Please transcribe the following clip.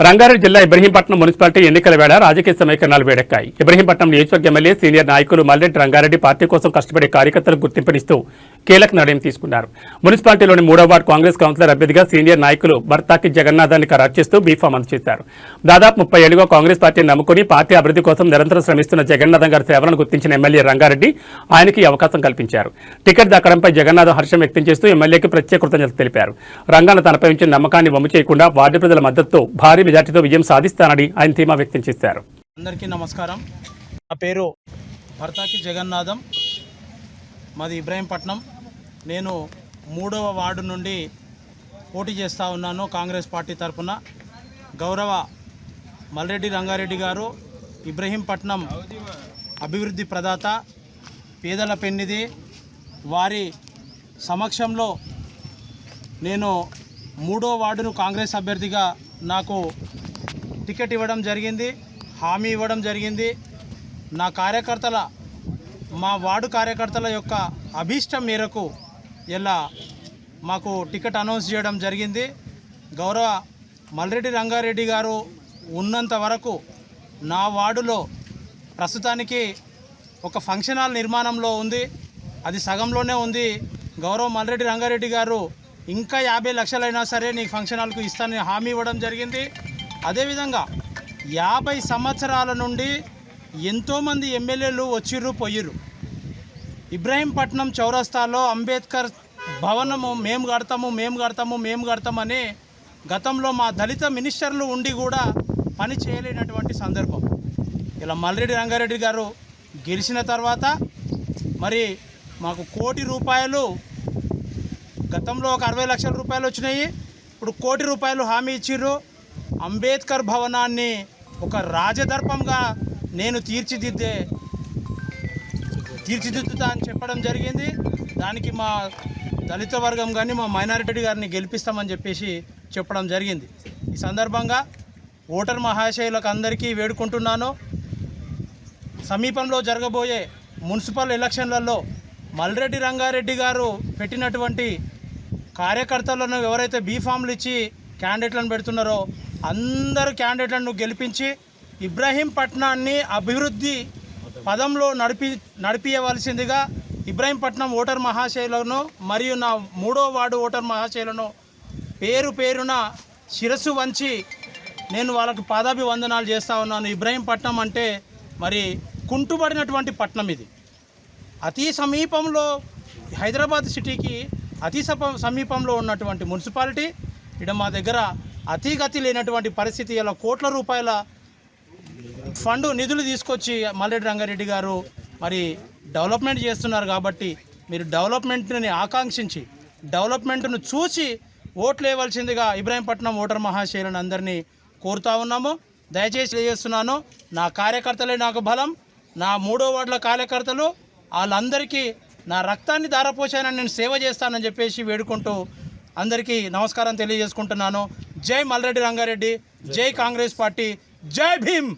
రంగారెడ్డి జిల్లా ఇబ్రహీంపట్నం మున్సిపాలిటీ ఎన్నికల వేళ రాజకీయ సమీకరణాలు వేడెక్కాయి. ఇబ్రహీంపట్నం నియోజకవర్గ ఎమ్మెల్యే సీనియర్ నాయకులు మల్రెడ్డి రంగారెడ్డి పార్టీ కోసం కష్టపడే కార్యకర్తలకు గుర్తింపునిస్తూ కీలక నిర్ణయం తీసుకున్నారు. మున్సిపాలిటీలోని 3వ వార్డు కాంగ్రెస్ కౌన్సిలర్ అభ్యర్థిగా సీనియర్ నాయకులు భర్తాకి జగన్నాథాన్ని ఖరారు చేస్తూ బీఫామ్ అందజేశారు. దాదాపు 30 ఏళ్లుగా కాంగ్రెస్ పార్టీని నమ్ముకుని పార్టీ అభివృద్ధి కోసం నిరంతరం శ్రమిస్తున్న జగన్నాథం గారి సేవలను గుర్తించిన ఎమ్మెల్యే రంగారెడ్డి ఆయనకి అవకాశం కల్పించారు. టికెట్ దక్కడంపై జగన్నాథం హర్షం వ్యక్తం చేస్తూ ఎమ్మెల్యేకి ప్రత్యేక కృతజ్ఞతలు తెలిపారు. రంగాన తనపై ఉంచిన నమ్మకాన్ని వమ్ము చేయకుండా వార్డు ప్రజల మద్దతుతో భారీ మెజార్టీతో విజయం సాధిస్తానని ఆయన ధీమా వ్యక్తం చేశారు. అందరికీ నమస్కారం. నా పేరు భర్తాకి జగన్నాథం, మాది ఇబ్రహీంపట్నం. నేను 3వ వార్డు నుండి పోటీ చేస్తూ ఉన్నాను కాంగ్రెస్ పార్టీ తరఫున. గౌరవ మల్రెడ్డి రంగారెడ్డి గారు ఇబ్రహీంపట్నం అభివృద్ధి ప్రదాత, పేదల పెన్నిధి. వారి సమక్షంలో నేను 3వ వార్డును కాంగ్రెస్ అభ్యర్థిగా నాకు టికెట్ ఇవ్వడం జరిగింది, హామీ ఇవ్వడం జరిగింది. నా కార్యకర్తల, మా వార్డు కార్యకర్తల యొక్క అభీష్టం మేరకు ఇలా మాకు టికెట్ అనౌన్స్ చేయడం జరిగింది. గౌరవ మల్రెడ్డి రంగారెడ్డి గారు ఉన్నంత వరకు నా వార్డులో ప్రస్తుతానికి ఒక ఫంక్షన్ హాల్ నిర్మాణంలో ఉంది, అది సగంలోనే ఉంది. గౌరవ మల్రెడ్డి రంగారెడ్డి గారు ఇంకా 50 లక్షలైనా సరే నీకు ఫంక్షన్ హాల్కు ఇస్తానని హామీ ఇవ్వడం జరిగింది. అదేవిధంగా 50 సంవత్సరాల నుండి ఎంతోమంది ఎమ్మెల్యేలు వచ్చిర్రు పోయిర్రు. ఇబ్రహీంపట్నం చౌరస్తాలో అంబేద్కర్ భవనము మేము కడతామని గతంలో మా దళిత మినిస్టర్లు ఉండి కూడా పని చేయలేనటువంటి సందర్భం. ఇలా మల్రెడ్డి రంగారెడ్డి గారు గెలిచిన తర్వాత మరి మాకు 1 కోటి రూపాయలు, గతంలో ఒక 60 లక్షల రూపాయలు వచ్చినాయి, ఇప్పుడు 1 కోటి రూపాయలు హామీ ఇచ్చిర్రు. అంబేద్కర్ భవనాన్ని ఒక రాజదర్పంగా నేను తీర్చిదిద్దుతా అని చెప్పడం జరిగింది. దానికి మా దళిత వర్గం కానీ మా మైనారిటీ గారిని గెలిపిస్తామని చెప్పేసి చెప్పడం జరిగింది. ఈ సందర్భంగా ఓటర్ మహాశయులకు అందరికీ వేడుకుంటున్నాను, సమీపంలో జరగబోయే మున్సిపల్ ఎలక్షన్లలో మల్రెడ్డి రంగారెడ్డి గారు పెట్టినటువంటి కార్యకర్తలను ఎవరైతే బీఫామ్లు ఇచ్చి క్యాండిడేట్లను పెడుతున్నారో అందరూ క్యాండిడేట్లను గెలిపించి ఇబ్రహీంపట్నాన్ని అభివృద్ధి పదంలో నడిపించవలసిందిగా ఇబ్రహీంపట్నం ఓటర్ మహాశయులను మరియు నా 3వ వార్డు ఓటర్ మహాశయులను పేరున శిరస్సు వంచి నేను వాళ్ళకు పాదాభివందనాలు చేస్తూ ఉన్నాను. ఇబ్రహీంపట్నం అంటే మరి కుంటుబడినటువంటి పట్టణం, ఇది అతి సమీపంలో, హైదరాబాద్ సిటీకి అతి సమీపంలో ఉన్నటువంటి మున్సిపాలిటీ. ఇక్కడ మా దగ్గర అతిగతి లేనటువంటి పరిస్థితి. ఇలా కోట్ల రూపాయల ఫండ్ నిధులు తీసుకొచ్చి మల్రెడ్డి రంగారెడ్డి గారు మరి డెవలప్మెంట్ చేస్తున్నారు. కాబట్టి మీరు డెవలప్మెంట్ని ఆకాంక్షించి డెవలప్మెంట్ను చూసి ఓట్లు వేయవలసిందిగా ఇబ్రహీంపట్నం ఓటర్ మహాశయులను అందరినీ కోరుతా ఉన్నాము. దయచేసి తెలియజేస్తున్నాను, నా కార్యకర్తలే నాకు బలం. నా 3వ వార్డుల కార్యకర్తలు వాళ్ళందరికీ నా రక్తాన్ని ధారపోసానని నేను సేవ చేస్తానని చెప్పేసి వేడుకుంటూ అందరికీ నమస్కారం తెలియజేసుకుంటున్నాను. జై మల్రెడ్డి రంగారెడ్డి, జై కాంగ్రెస్ పార్టీ, జై భీమ్.